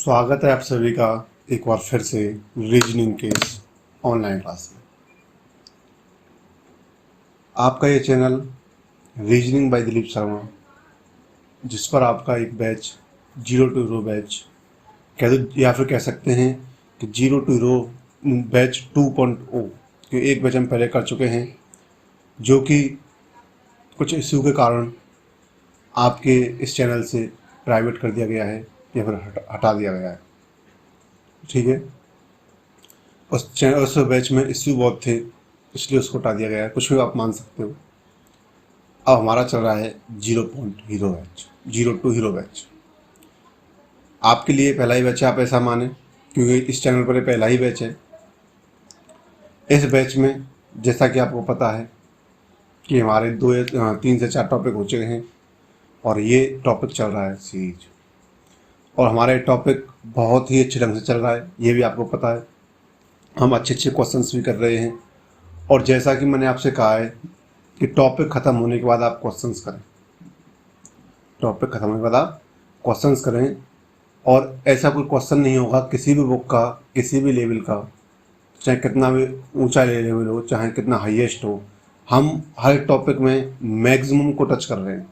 स्वागत है आप सभी का एक बार फिर से रीजनिंग के इस ऑनलाइन क्लास में। आपका ये channel reasoning bye Dilip Sharma, जिस पर आपका एक बैच 0 to 0 बैच कह दो या फिर कह सकते हैं कि 0 to 0 बैच 2.0 कि एक बैच हम पहले कर चुके हैं, जो कि कुछ इश्यू के कारण आपके इस चैनल से प्राइवेट कर दिया गया है या फिर हटा दिया गया है। ठीक है, उस बैच में इश्यू बहुत थे, इसलिए उसको हटा दिया गया है। कुछ भी आप मान सकते हो। अब हमारा चल रहा है 0.0 बैच, 0 to 0 बैच। आपके लिए पहला ही बैच है, आप ऐसा माने, क्योंकि इस चैनल पर पहला ही बैच है। इस बैच में जैसा कि आपको पता है कि हमारे 3 से 4 टॉपिक हो चुके हैं और ये टॉपिक चल रहा है सीरीज, और हमारा ये टॉपिक बहुत ही अच्छे ढंग से चल रहा है, ये भी आपको पता है। हम अच्छे अच्छे क्वेश्चंस भी कर रहे हैं, और जैसा कि मैंने आपसे कहा है कि टॉपिक ख़त्म होने के बाद आप क्वेश्चंस करें, टॉपिक ख़त्म होने के बाद आप क्वेश्चंस करें। और ऐसा कोई क्वेश्चन नहीं होगा किसी भी बुक का, किसी भी लेवल का, चाहे कितना भी ऊंचा लेवल हो, चाहे कितना हाईएस्ट हो, हम हर टॉपिक में मैक्सिमम को टच कर रहे हैं।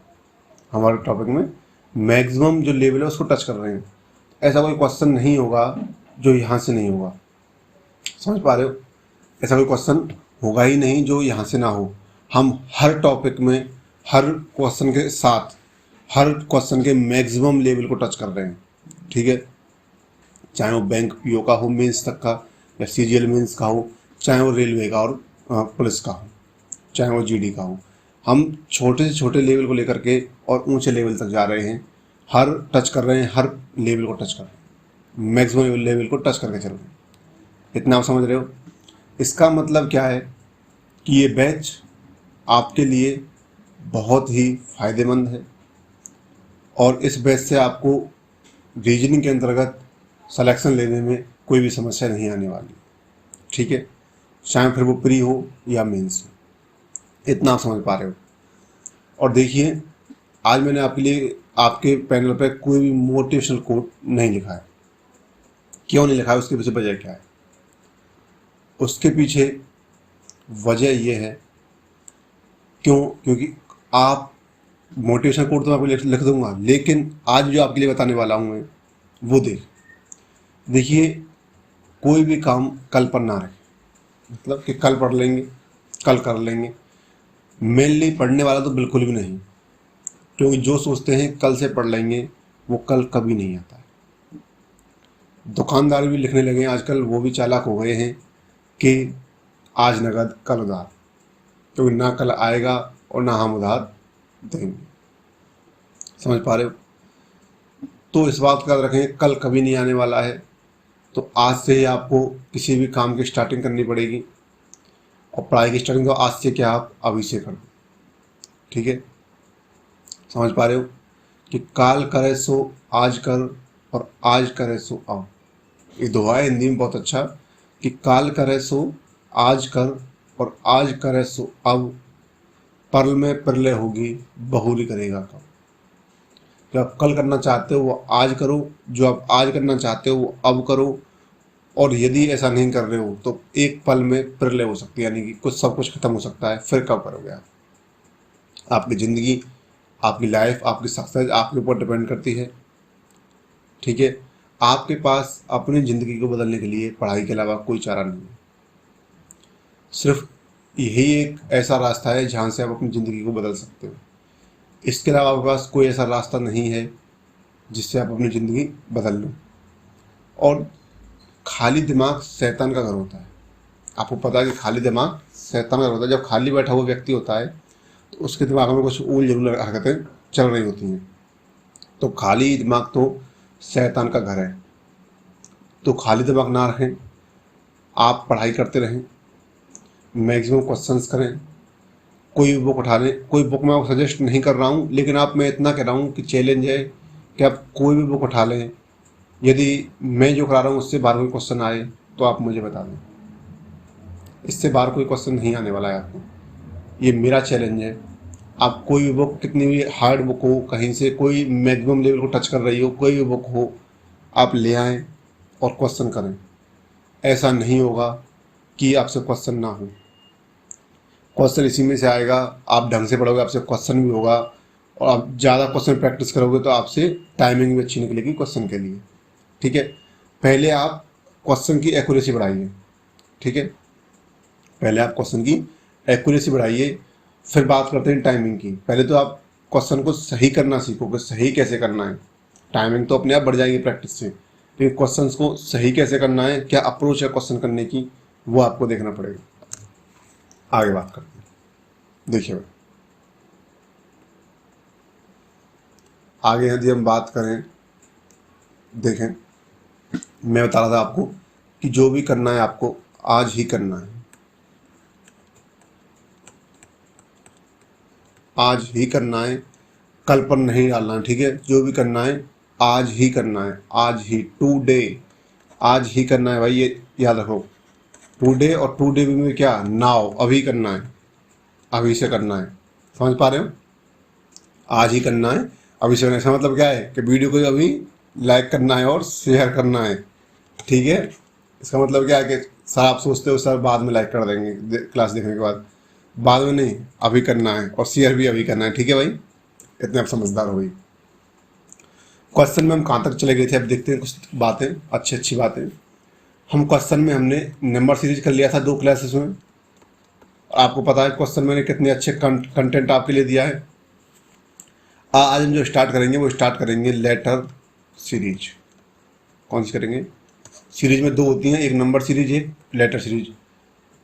हमारे टॉपिक में मैक्सिमम जो लेवल है उसको टच कर रहे हैं। ऐसा कोई क्वेश्चन नहीं होगा जो यहाँ से नहीं होगा, समझ पा रहे हो? ऐसा कोई क्वेश्चन होगा ही नहीं जो यहाँ से ना हो। हम हर टॉपिक में हर क्वेश्चन के साथ हर क्वेश्चन के मैक्सिमम लेवल को टच कर रहे हैं। ठीक है, चाहे वो बैंक पीओ का हो मेंस तक का, या सीजीएल मेंस का हो, चाहे वो रेलवे का और पुलिस का हो, चाहे वो जीडी का हो। हम छोटे से छोटे लेवल को लेकर के और ऊंचे लेवल तक जा रहे हैं, हर टच कर रहे हैं, हर लेवल को टच कर रहे हैं, मैक्सिमम लेवल को टच करके चल रहे हैं। इतना आप समझ रहे हो? इसका मतलब क्या है कि ये बैच आपके लिए बहुत ही फ़ायदेमंद है, और इस बैच से आपको रीजनिंग के अंतर्गत सिलेक्शन लेने में कोई भी समस्या नहीं आने वाली। ठीक है, चाहे फिर वो प्री हो या मेंस हो। इतना आप समझ पा रहे हो? और देखिए, आज मैंने आपके लिए आपके पैनल पर कोई भी मोटिवेशनल कोट नहीं लिखा है। क्यों नहीं लिखा है, उसके पीछे वजह क्या है? उसके पीछे वजह ये है, क्योंकि आप मोटिवेशन कोट तो मैं आपको लिख दूंगा, लेकिन आज जो आपके लिए बताने वाला हूँ मैं, वो देखिए, कोई भी काम कल पर ना रहे, मतलब कि कल पढ़ लेंगे, कल कर लेंगे। मेनली पढ़ने वाला तो बिल्कुल भी नहीं, क्योंकि जो सोचते हैं कल से पढ़ लेंगे वो कल कभी नहीं आता है। दुकानदार भी लिखने लगे हैं आजकल, वो भी चालाक हो गए हैं कि आज नगद कल उधार, क्योंकि ना कल आएगा और ना हम उधार देंगे। समझ पा रहे हो? तो इस बात का याद रखें, कल कभी नहीं आने वाला है। तो आज से ही आपको किसी भी काम की स्टार्टिंग करनी पड़ेगी, और पढ़ाई की स्टार्टिंग तो आज से क्या, आप अभी से कर दो। ठीक है, समझ पा रहे हो कि काल करे सो आज कर, और आज करे सो अब। ये दोहा है हिंदी में बहुत अच्छा, कि काल करे सो आज कर, और आज करे सो अब, परल में प्रलय होगी, बहुरी करेगा कब। जो आप कल करना चाहते हो वो आज करो, जो आप आज करना चाहते हो वो अब करो, और यदि ऐसा नहीं कर रहे हो तो एक पल में प्रलय हो सकती है, यानी कि सब कुछ खत्म हो सकता है। फिर कब करोगे आप? आपकी ज़िंदगी, आपकी लाइफ, आपकी सक्सेस आपके ऊपर डिपेंड करती है। ठीक है, आपके पास अपनी ज़िंदगी को बदलने के लिए पढ़ाई के अलावा कोई चारा नहीं है। सिर्फ यही एक ऐसा रास्ता है जहाँ से आप अपनी ज़िंदगी को बदल सकते हो। इसके अलावा आपके पास कोई ऐसा रास्ता नहीं है जिससे आप अपनी ज़िंदगी बदल लो। और खाली दिमाग शैतान का घर होता है। आपको पता है कि खाली दिमाग शैतान का घर होता है। जब खाली बैठा हुआ व्यक्ति होता है तो उसके दिमाग में कुछ उल जुल हरकतें चल रही होती हैं। तो खाली दिमाग तो शैतान का घर है। तो खाली दिमाग ना रखें, आप पढ़ाई करते रहें, मैक्सिमम क्वेश्चंस करें, कोई बुक उठा लें। कोई बुक मैं आपको सजेस्ट नहीं कर रहा हूँ, लेकिन मैं इतना कह रहा हूँ कि चैलेंज है कि आप कोई भी बुक उठा लें। यदि मैं जो करा रहा हूँ उससे बाहर कोई क्वेश्चन आए तो आप मुझे बता दें। इससे बाहर कोई क्वेश्चन नहीं आने वाला है आपको, ये मेरा चैलेंज है। आप कोई भी बुक, कितनी भी हार्ड बुक हो, कहीं से कोई मैक्सिमम लेवल को टच कर रही हो, कोई भी बुक हो, आप ले आएँ और क्वेश्चन करें। ऐसा नहीं होगा कि आपसे क्वेश्चन ना हो, क्वेश्चन इसी में से आएगा। आप ढंग से पढ़ोगे, आपसे क्वेश्चन भी होगा, और आप ज़्यादा क्वेश्चन प्रैक्टिस करोगे तो आपसे टाइमिंग भी अच्छी निकलेगी क्वेश्चन के लिए। ठीक है, पहले आप क्वेश्चन की एक्यूरेसी बढ़ाइए। ठीक है, पहले आप क्वेश्चन की एक्यूरेसी बढ़ाइए, फिर बात करते हैं टाइमिंग की। पहले तो आप क्वेश्चन को सही करना सीखोगे, सही कैसे करना है। टाइमिंग तो अपने आप बढ़ जाएगी प्रैक्टिस से, लेकिन क्वेश्चन को सही कैसे करना है, क्या अप्रोच है क्वेश्चन करने की, वो आपको देखना पड़ेगा। आगे बात करते हैं। देखिए भाई, आगे यदि हम बात करें, देखें, मैं बता रहा था आपको कि जो भी करना है आपको आज ही करना है, आज ही करना है, कल पर नहीं डालना है। ठीक है, जो भी करना है आज ही करना है, आज ही, टुडे, आज ही करना है भाई, ये याद रखो। टुडे, और टुडे भी में क्या, नाउ, अभी करना है, अभी से करना है। समझ पा रहे हो, आज ही करना है, अभी से करना है। इसका मतलब क्या है कि वीडियो को अभी लाइक करना है और शेयर करना है। ठीक है, इसका मतलब क्या है कि सर आप सोचते हो सर बाद में लाइक कर देंगे क्लास देखने के बाद में नहीं, अभी करना है, और शेयर भी अभी करना है। ठीक है भाई, इतने आप समझदार हो गई। क्वेश्चन में हम कहाँ तक चले गए थे, अब देखते हैं कुछ बातें, अच्छी बातें। हम क्वेश्चन में हमने नंबर सीरीज कर लिया था 2 क्लासेस में। आपको पता है क्वेश्चन मैंने कितने अच्छे कंटेंट आपके लिए दिया है। आज हम जो स्टार्ट करेंगे वो स्टार्ट करेंगे लेटर सीरीज। कौन सी करेंगे, सीरीज में 2 होती हैं, एक नंबर सीरीज, एक लेटर सीरीज।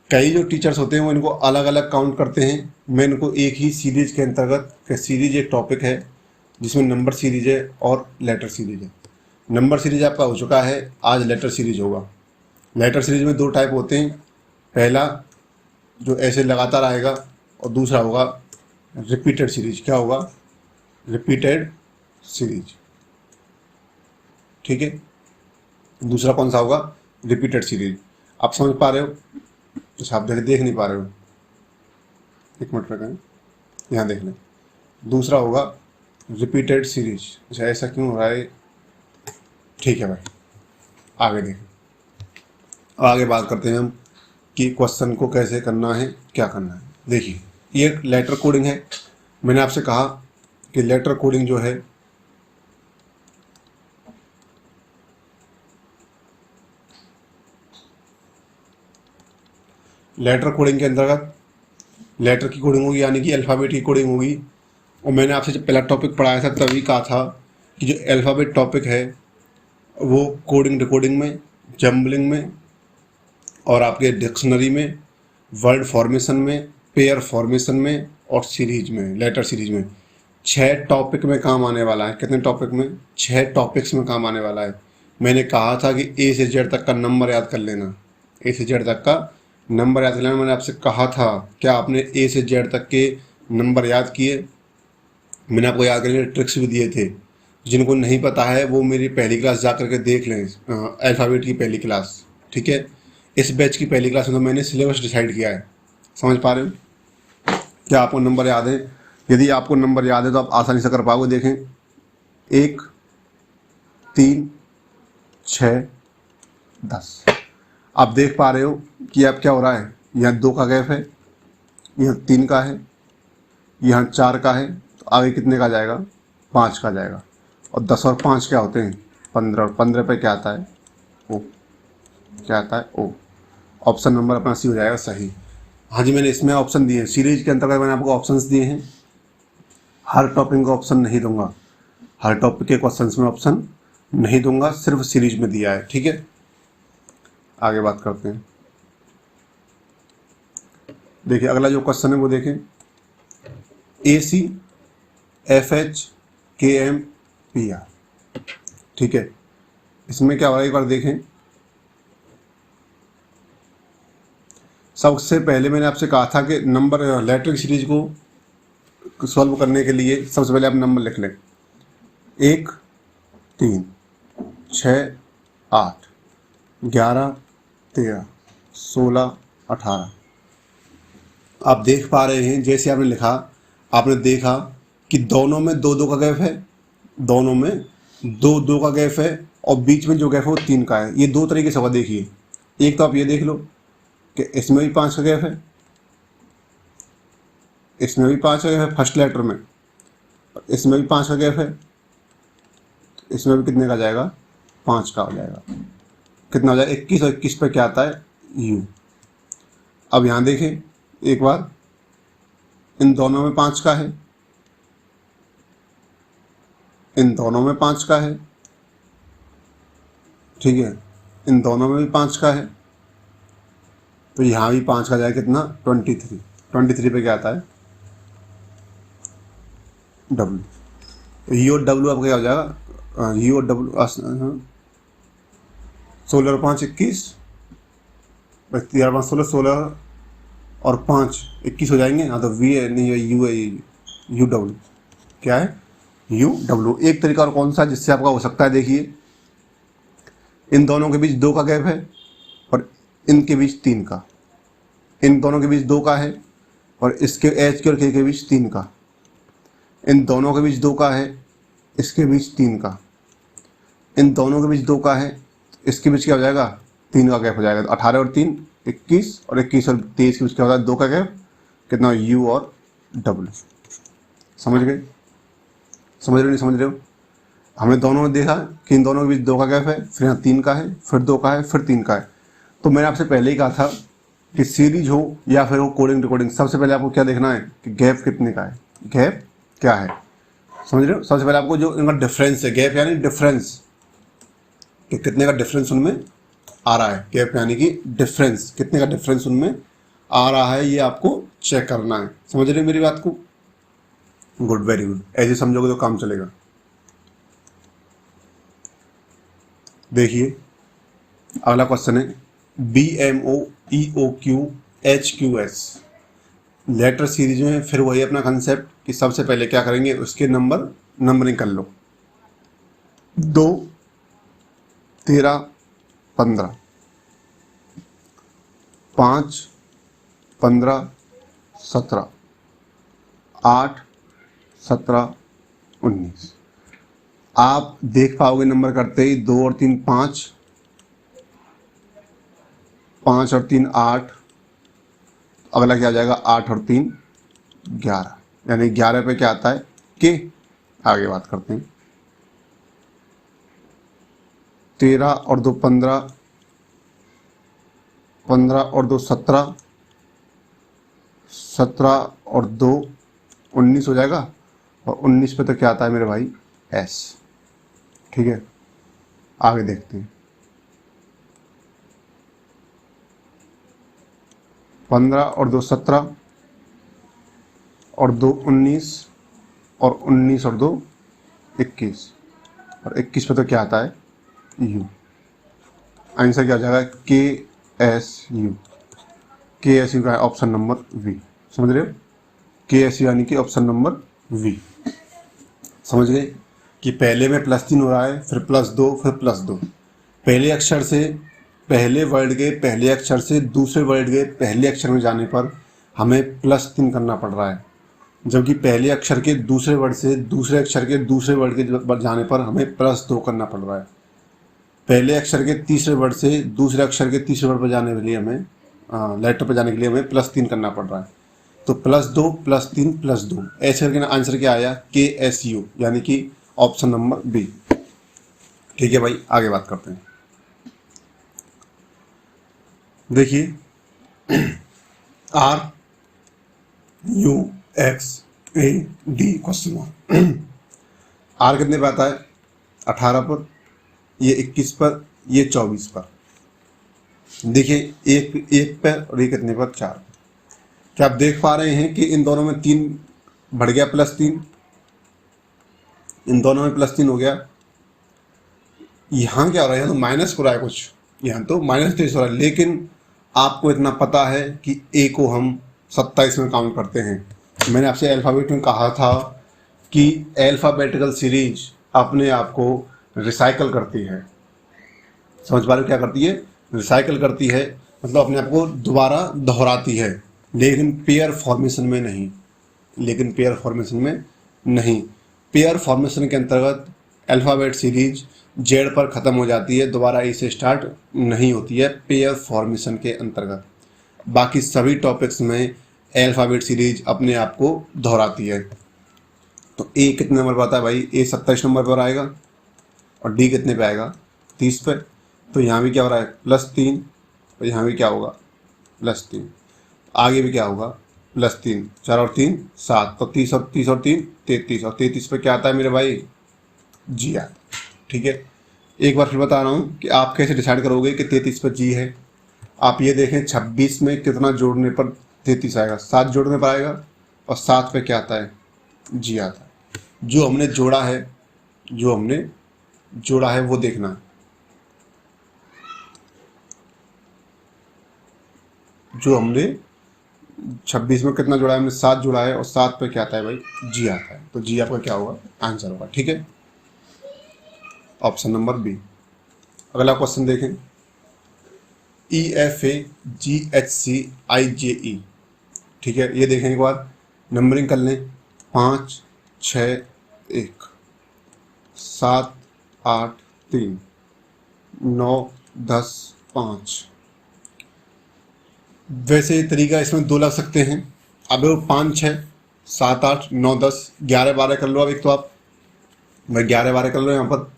कई जो टीचर्स होते हैं वो इनको अलग अलग काउंट करते हैं, मैं इनको एक ही सीरीज के अंतर्गत, सीरीज एक टॉपिक है जिसमें नंबर सीरीज है और लेटर सीरीज है। नंबर सीरीज आपका हो चुका है, आज लेटर सीरीज होगा। लेटर सीरीज में 2 टाइप होते हैं, पहला जो ऐसे लगातार आएगा, और दूसरा होगा रिपीटेड सीरीज। क्या होगा, रिपीटेड सीरीज। ठीक है, दूसरा कौन सा होगा, रिपीटेड सीरीज। आप समझ पा रहे हो, अच्छा आप देख नहीं पा रहे हो, एक मिनट रखें, यहाँ देख लें। दूसरा होगा रिपीटेड सीरीज। अच्छा ऐसा क्यों हो रहा है, ठीक है भाई, आगे देखें। आगे बात करते हैं हम कि क्वेश्चन को कैसे करना है, क्या करना है। देखिए, ये लेटर कोडिंग है। मैंने आपसे कहा कि लेटर कोडिंग जो है लेटर कोडिंग के अंतर्गत लेटर की कोडिंग होगी, यानी कि अल्फ़ाबेट की कोडिंग होगी। और मैंने आपसे जब पहला टॉपिक पढ़ाया था तभी कहा था कि जो अल्फ़ाबेट टॉपिक है वो कोडिंग डिकोडिंग में, जम्बलिंग में, और आपके डिक्शनरी में, वर्ड फॉर्मेशन में, पेयर फॉर्मेशन में, और सीरीज में, लेटर सीरीज में 6 टॉपिक में काम आने वाला है। कितने टॉपिक में, 6 टॉपिक्स में काम आने वाला है। मैंने कहा था कि ए से जेड तक का नंबर याद कर लेना, ए से जेड तक का नंबर याद कर लेना। मैंने आपसे कहा था, क्या आपने ए से जेड तक के नंबर याद किए? मैंने आपको याद करने के ट्रिक्स भी दिए थे। जिनको नहीं पता है वो मेरी पहली क्लास जा करके देख लें, अल्फ़ाबेट की पहली क्लास। ठीक है, इस बैच की पहली क्लास में तो मैंने सिलेबस डिसाइड किया है। समझ पा रहे हो, क्या आपको नंबर याद है? यदि आपको नंबर याद है तो आप आसानी से कर पाओगे। देखें, 1, 3, 6, 10। आप देख पा रहे हो कि अब क्या हो रहा है, यहाँ 2 का गैप है, यहाँ 3 का है, यहाँ 4 का है, तो आगे कितने का जाएगा, 5 का जाएगा। और 10 और 5 क्या होते हैं, 15। और 15 पे क्या आता है, ओ। क्या आता है, ओ। ऑप्शन नंबर अपना सी हो जाएगा सही। हाँ जी, मैंने इसमें ऑप्शन दिए हैं, सीरीज के अंतर्गत मैंने आपको ऑप्शंस दिए हैं। हर टॉपिक का ऑप्शन नहीं दूंगा, हर टॉपिक के क्वेश्चंस में ऑप्शन नहीं दूंगा, सिर्फ सीरीज में दिया है। ठीक है, आगे बात करते हैं। देखिए, अगला जो क्वेश्चन है वो देखें, AC FH KM PR। ठीक है, इसमें क्या हो रहा है एक बार देखें। सबसे पहले मैंने आपसे कहा था कि नंबर लेटर सीरीज को सॉल्व करने के लिए सबसे पहले आप नंबर लिख लें। 1, 3, 6, 8, 11, 13, 16, 18। आप देख पा रहे हैं, जैसे आपने लिखा, आपने देखा कि दोनों में 2-2 का गैप है, दोनों में 2-2 का गैप है, और बीच में जो गैप है वो 3 का है। ये दो तरीके से होगा, देखिए। एक तो आप ये देख लो कि इसमें भी 5 का गैप है, इसमें भी 5 का गैप है फर्स्ट लेटर में, और इसमें भी 5 का गैप है, तो इसमें भी कितने का जाएगा, 5 का हो जाएगा। कितना हो जाएगा, 21, और 21 पे क्या आता है, यू। अब यहाँ देखें एक बार, इन दोनों में 5 का है, इन दोनों में 5 का है, ठीक है, इन दोनों में भी 5 का है, तो यहाँ भी 5 का जाएगा, कितना, 23। 23 पे क्या आता है, डब्ल्यू। तो यू और डब्ल्यू आपका क्या हो जाएगा, यू और डब्ल्यू 16 और 5 21, 13 और 5 16, 16 और 5 21 हो जाएंगे। हाँ, तो वी है नहीं, यू है, यू डब्ल्यू, क्या है, यू डब्ल्यू। एक तरीका और कौन सा जिससे आपका हो सकता है, देखिए इन दोनों के बीच 2 का गैप है और इनके बीच 3 का, इन दोनों के बीच 2 का है और इसके एच के और के बीच 3 का, इन दोनों के बीच 2 का है, इसके बीच 3 का, इन दोनों के बीच 2 का है, इसके बीच क्या हो जाएगा, 3 का गैप हो जाएगा। तो 18 और 3 21, और 21 और 23 के बीच क्या होता है, 2 का गैप, कितना, यू और डब्ल्यू। समझ गए, समझ रहे हो, नहीं समझ रहे हो। हमने दोनों में देखा कि इन दोनों के बीच 2 का गैप है, फिर यहाँ 3 का है, फिर 2 का है, फिर 3 का है। तो मैंने आपसे पहले ही कहा था कि सीरीज हो या फिर हो कोडिंग रिकॉर्डिंग, सबसे पहले आपको क्या देखना है कि गैप कितने का है, गैप क्या है, समझ रहे हो। सबसे पहले आपको जो इनका डिफरेंस है, गैप यानी डिफरेंस, कि कितने का डिफरेंस उनमें आ रहा है, गैप यानी कि डिफरेंस, कितने का डिफरेंस उनमें आ रहा है, ये आपको चेक करना है। समझ रहे हो मेरी बात को, गुड, वेरी गुड। ऐसे समझोगे तो काम चलेगा। देखिए अगला क्वेश्चन है, BMOEOQHQS लेटर सीरीज में फिर वही अपना कंसेप्ट कि सबसे पहले क्या करेंगे, उसके नंबरिंग कर लो। 2 13 15, 5 15 17, 8 17 19। आप देख पाओगे नंबर करते ही 2 और 3 5, 5 और 3 8, अगला क्या आ जाएगा, 8 और 3 11, यानी 11 पे क्या आता है, के। आगे बात करते हैं, 13 और 2 15, 15 और 2 17, 17 और 2 19 हो जाएगा, और 19 पे तो क्या आता है मेरे भाई, एस। ठीक है, आगे देखते हैं, 15 और 2 17, और 2 19, और 19 और 2 21, और 21 पे तो क्या आता है, यू। आंसर क्या हो जाएगा, के एस यू। के एस यू का ऑप्शन नंबर वी। समझ रहे हो, के एस यू यानी कि ऑप्शन नंबर वी। समझ गए कि पहले में +3 हो रहा है, फिर +2, फिर +2। पहले अक्षर से, पहले वर्ड के पहले अक्षर से दूसरे वर्ड के पहले अक्षर में जाने पर हमें +3 करना पड़ रहा है, जबकि पहले अक्षर के दूसरे वर्ड से दूसरे अक्षर के दूसरे वर्ड के जाने पर हमें +2 करना पड़ रहा है। पहले अक्षर के तीसरे वर्ड से दूसरे अक्षर के तीसरे वर्ड पर जाने के लिए हमें लेटर पर जाने के लिए हमें +3 करना पड़ रहा है। तो +2 +3 +2, ऐसे करके आंसर क्या आया, के एस यू, यानी कि ऑप्शन नंबर बी। ठीक है भाई, आगे बात करते हैं। देखिए RUXAD क्वेश्चन मार्क। आर कितने पे आता है, 18 पर, ये 21 पर, ये 24 पर। देखिए एक पे और ये कितने पर, 4 पर। क्या आप देख पा रहे हैं कि इन दोनों में 3 बढ़ गया, +3, इन दोनों में +3 हो गया। यहाँ क्या हो रहा है, यहाँ तो माइनस हो रहा है कुछ, यहाँ तो -23 हो रहा है, लेकिन आपको इतना पता है कि ए को हम 27 में काउंट करते हैं। मैंने आपसे अल्फ़ाबेट में कहा था कि अल्फ़ाबेटिकल सीरीज अपने आप को रिसाइकल करती है। समझ पा रहे हो क्या करती है, रिसाइकल करती है, मतलब अपने आप को दोबारा दोहराती है, लेकिन पेयर फॉर्मेशन में नहीं, पेयर फॉर्मेशन के अंतर्गत अल्फ़ाबेट सीरीज जेड पर ख़त्म हो जाती है, दोबारा ए से स्टार्ट नहीं होती है पेयर फॉर्मेशन के अंतर्गत। बाकी सभी टॉपिक्स में अल्फ़ाबेट सीरीज अपने आप को दोहराती है। तो ए कितने नंबर पर आता है भाई? ए 27 नंबर पर आएगा और डी कितने पे आएगा? 30 पे। तो यहाँ भी क्या हो रहा है? +3। और यहाँ भी क्या होगा? +3। आगे भी क्या होगा? +3। 4 और 3 7। तो 30 और 30 और 3 33। और 33 पे क्या आता है मेरे भाई? जी आता है। ठीक है, एक बार फिर बता रहा हूँ कि आप कैसे डिसाइड करोगे कि 33 पर जी है। आप ये देखें 26 में कितना जोड़ने पर 33 आएगा? 7 जोड़ने पर आएगा। और 7 पे क्या आता है? जी आता है। जो हमने जोड़ा है, जो हमने जोड़ा है वो देखना है। जो हमने 26 में कितना जोड़ा है? हमने 7 जोड़ा है और 7 पे क्या आता है भाई? जी आता है। तो जी आपका क्या होगा? आंसर होगा। ठीक है, ऑप्शन नंबर बी। अगला क्वेश्चन देखें, EFAGHCIJE। ठीक है, ये देखें एक बार, नंबरिंग कर लें। 5 6 1 7 8 3 9 10 5। वैसे तरीका इसमें 2 लग सकते हैं। अब वो 5 6 7 8 9 10 11 12 कर लो। अब एक तो आप भाई 11 12 कर लो, यहाँ पर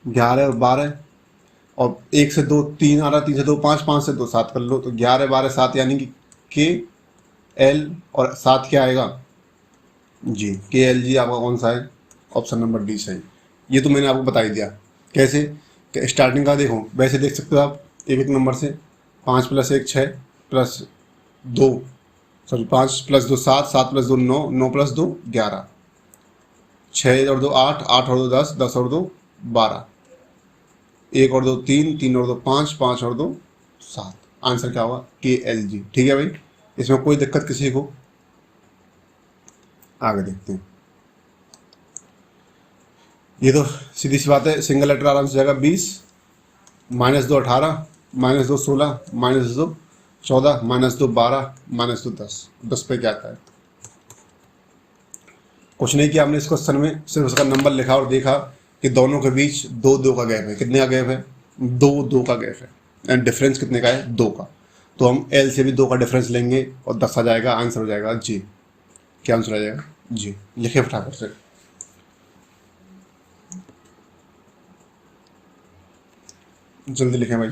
11 और 12 और 1 से 2 3 आ रहा, 3 से 2 5, 5 से 2 7 कर लो। तो 11 12 7 यानी कि के एल और 7 क्या आएगा? जी। के एल जी आपका कौन सा है? ऑप्शन नंबर डी सही। ये तो मैंने आपको बता ही दिया। कैसे कि स्टार्टिंग का देखो, वैसे देख सकते हो आप एक एक नंबर से। 5 + 1 6 + 2 सॉरी 5 + 2 7 7 + 2 9 9 + 2 11 6 और 2 8 8 और 2 10 10 और 2 12 1 और 2 3 3 और 2 5 5 और 2 7। आंसर क्या होगा? के एल जी। ठीक है भाई, इसमें कोई दिक्कत किसी को? आगे देखते हैं। ये तो सीधी सी बात है, सिंगल लेटर आराम से जाएगा। 20 -2 18 -2 16 -2 14 -2 12 -2 10। 10 पे क्या आता है? कुछ नहीं किया हमने इस क्वेश्चन में, सिर्फ उसका नंबर लिखा और देखा कि दोनों के बीच 2 2 का गैप है। कितने का गैप है? 2 2 का गैप है। एंड डिफरेंस कितने का है? 2 का। तो हम एल से भी 2 का डिफरेंस लेंगे और 10 आ जाएगा। आंसर हो जाएगा जी। क्या आंसर आ जाएगा? जी। लिखे फटाफट से। जल्दी लिखें भाई।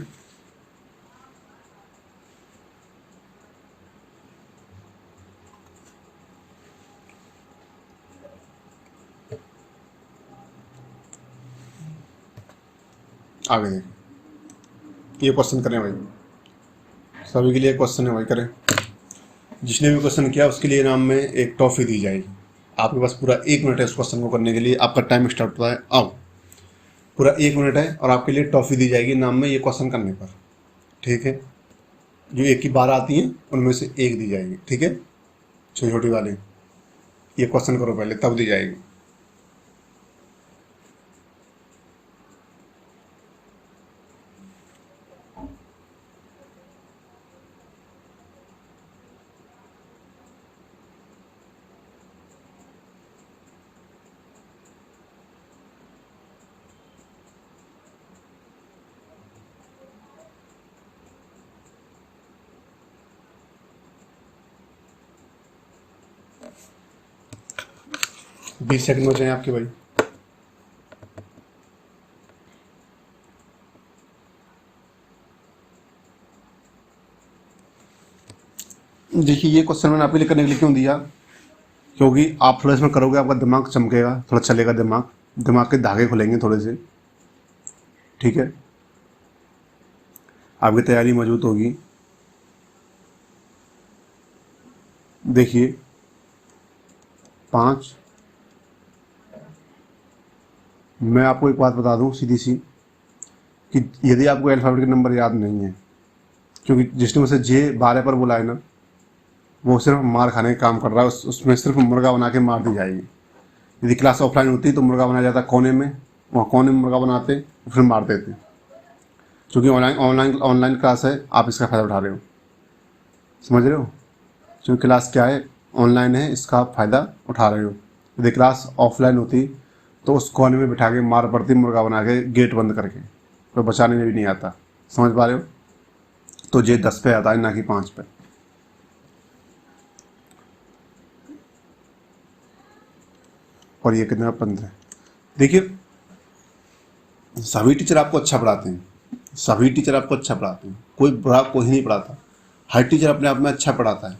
आगे देखें, ये क्वेश्चन करें भाई, सभी के लिए क्वेश्चन है भाई, करें। जिसने भी क्वेश्चन किया उसके लिए नाम में एक टॉफ़ी दी जाएगी। आपके पास पूरा 1 मिनट है उस क्वेश्चन को करने के लिए। आपका टाइम स्टार्ट होता है अब। पूरा 1 मिनट है और आपके लिए टॉफ़ी दी जाएगी नाम में ये क्वेश्चन करने पर। ठीक है, जो 1 की 12 आती हैं उनमें से 1 दी जाएगी। ठीक है, छोटी छोटी वाली। ये क्वेश्चन करो पहले, तब दी जाएगी। बीस सेकंड हो जाए आपके भाई। देखिए, ये क्वेश्चन मैंने आपके लिए करने के लिए क्यों दिया, क्योंकि आप थोड़ा इसमें करोगे आपका दिमाग चमकेगा, थोड़ा चलेगा दिमाग, दिमाग के धागे खुलेंगे थोड़े से। ठीक है, आपकी तैयारी मजबूत होगी। देखिए 5, मैं आपको एक बात बता दूं सीधी सी, कि यदि आपको अल्फ़ाबेट के नंबर याद नहीं है, क्योंकि जिसने मुझसे जे 12 पर बोला है ना, वो सिर्फ मार खाने का काम कर रहा है। उसमें सिर्फ मुर्गा बना के मार दी जाएगी। यदि क्लास ऑफलाइन होती तो मुर्गा बनाया जाता कोने में, वहाँ कोने में मुर्गा बनाते फिर मार देते। क्योंकि ऑनलाइन ऑनलाइन ऑनलाइन क्लास है, आप इसका फ़ायदा उठा रहे हो, समझ रहे हो? क्योंकि क्लास क्या है, ऑनलाइन है, इसका आप फ़ायदा उठा रहे हो। यदि क्लास ऑफलाइन होती तो उस कोने में बिठा के मार पड़ती मुर्गा बना के गेट बंद करके, तो बचाने में भी नहीं आता। समझ पा रहे हो? तो ये 10 पे आता है, ना कि 5 पे। और ये कितना? 15। देखिए, सभी टीचर आपको अच्छा पढ़ाते हैं, सभी टीचर आपको अच्छा पढ़ाते हैं, कोई बुरा कोई नहीं पढ़ाता। हर टीचर अपने आप में अच्छा पढ़ाता है,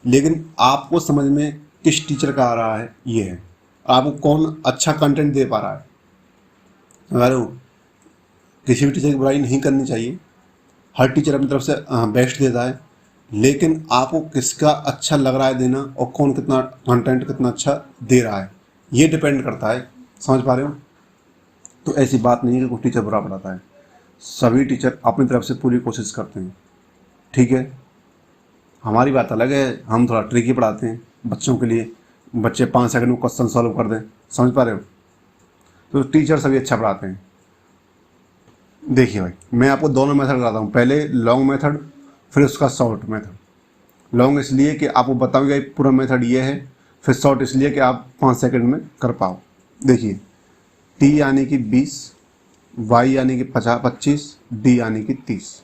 लेकिन आपको समझ में किस टीचर का आ रहा है ये है, आपको कौन अच्छा कंटेंट दे पा रहा है। समझ रहे हो? किसी भी टीचर की बुराई नहीं करनी चाहिए, हर टीचर अपनी तरफ से बेस्ट देता है, लेकिन आपको किसका अच्छा लग रहा है देना और कौन कितना कंटेंट कितना अच्छा दे रहा है, ये डिपेंड करता है। समझ पा रहे हो? तो ऐसी बात नहीं है कि कोई टीचर बुरा पढ़ाता है, सभी टीचर अपनी तरफ से पूरी कोशिश करते हैं। ठीक है, हमारी बात अलग है, हम थोड़ा ट्रिकी पढ़ाते हैं बच्चों के लिए, बच्चे 5 सेकंड में क्वेश्चन सॉल्व कर दें। समझ पा रहे हो? तो टीचर सभी अच्छा पढ़ाते हैं। देखिए भाई, मैं आपको दोनों मेथड बताता हूँ, पहले लॉन्ग मेथड, फिर उसका शॉर्ट मेथड। लॉन्ग इसलिए कि आपको बताऊँगा पूरा मेथड ये है, फिर शॉर्ट इसलिए कि आप 5 सेकंड में कर पाओ। देखिए, टी यानी कि 20, वाई यानी कि 25, डी यानी कि 30।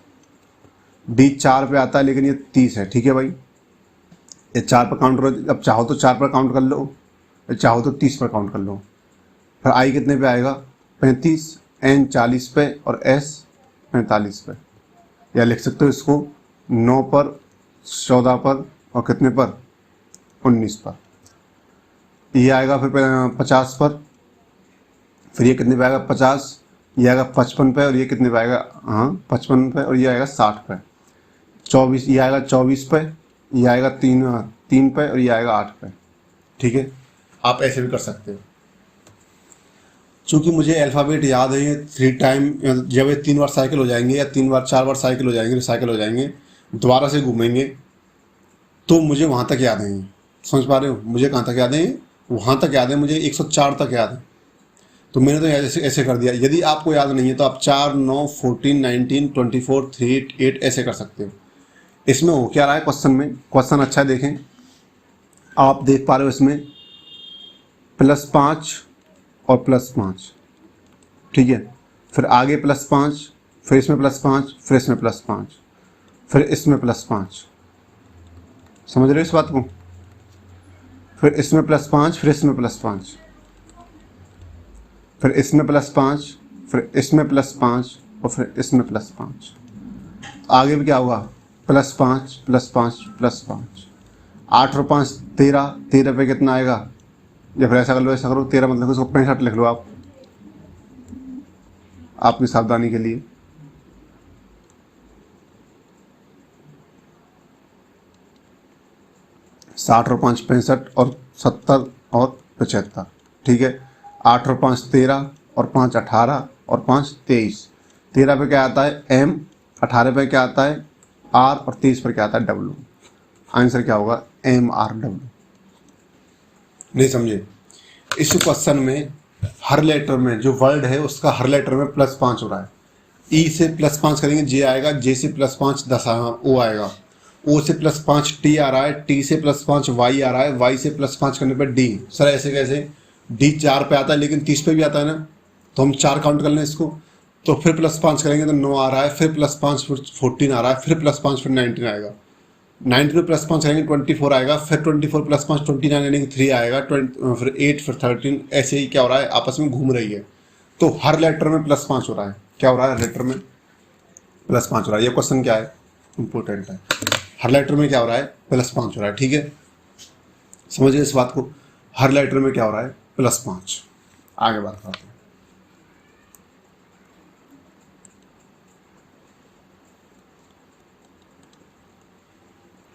डी 4 पे आता है लेकिन ये 30 है। ठीक है भाई, ये 4 पर काउंट करो, अब चाहो तो 4 पर काउंट कर लो, चाहो तो 30 पर काउंट कर लो। फिर आई कितने पे आएगा? 35, एन 40 पे और एस 45 पे। या लिख सकते हो इसको 9 पर, 14 पर और कितने पर? 19 पर। ये आएगा फिर 50 पर, फिर ये कितने पे आएगा? 50। ये आएगा 55 पे और ये कितने पे आएगा? हाँ 55 पे, और ये आएगा 60 पे। 24, ये आएगा 24 पे, ये आएगा 3 पे और ये आएगा 8 पे। ठीक है, आप ऐसे भी कर सकते हो। चूँकि मुझे अल्फ़ाबेट याद है, ये 3 टाइम, जब ये 3 बार साइकिल हो जाएंगे या 3 बार 4 बार साइकिल हो जाएंगे, साइकिल हो जाएंगे, दोबारा से घूमेंगे, तो मुझे वहाँ तक याद है। समझ पा रहे हो? मुझे कहाँ तक याद है? वहाँ तक याद है, मुझे 104 तक याद है। तो मैंने तो ऐसे ऐसे कर दिया। यदि आपको याद नहीं है तो आप 4, 9, 14, 19, 24, 3, 8 ऐसे कर सकते हो। इसमें हो क्या रहा है क्वेश्चन में? क्वेश्चन अच्छा देखें, आप देख पा रहे हो इसमें +5 और +5। ठीक है, फिर आगे +5, फिर इसमें +5, फिर इसमें +5, फिर इसमें +5। समझ रहे हो इस बात को? फिर इसमें +5, फिर इसमें +5, फिर इसमें +5, फिर इसमें +5 और फिर इसमें +5। आगे भी क्या होगा? +5, +5, +5। 8 और 5 13, 13 पे कितना आएगा? या फिर ऐसा कर लो, ऐसा करो, 13 मतलब उसको 65 लिख लो आप, आपकी सावधानी के लिए। साठ और 5 65 और 70 और 75। ठीक है, 8 और 5 13 और 5 18 और 5 23। 13 पे क्या आता है? M, 18 पे क्या आता है? R और 23 पर क्या आता है? W। आंसर क्या होगा? MRW। नहीं समझे? इस क्वेश्चन में हर लेटर में जो वर्ड है उसका हर लेटर में +5 हो रहा है। ई से +5 करेंगे जे आएगा, जे से +5 10 ओ आएगा, ओ से +5 टी आ रहा है, टी से +5 वाई आ रहा है, वाई से +5 करने पर डी। सर ऐसे कैसे? डी 4 पे आता है लेकिन 30 पे भी आता है ना, तो हम 4 काउंट कर लें इसको, तो फिर +5 करेंगे तो 9 आ रहा है, फिर +5 फिर 14 आ रहा है, फिर +5 फिर 19 आएगा, 19 पे +5 करेंगे 24 आएगा, फिर 24 +5 29 यानी कि 3 आएगा, फिर 8 फिर 13। ऐसे ही क्या हो रहा है? आपस में घूम रही है। तो हर लेटर में +5 हो रहा है। क्या हो रहा है? हर लेटर में +5 हो रहा है। ये क्वेश्चन क्या है? इंपॉर्टेंट है। हर लेटर में क्या हो रहा है? +5 हो रहा है। ठीक है, समझिए इस बात को, हर लेटर में क्या हो रहा है? +5। आगे बात करते हैं।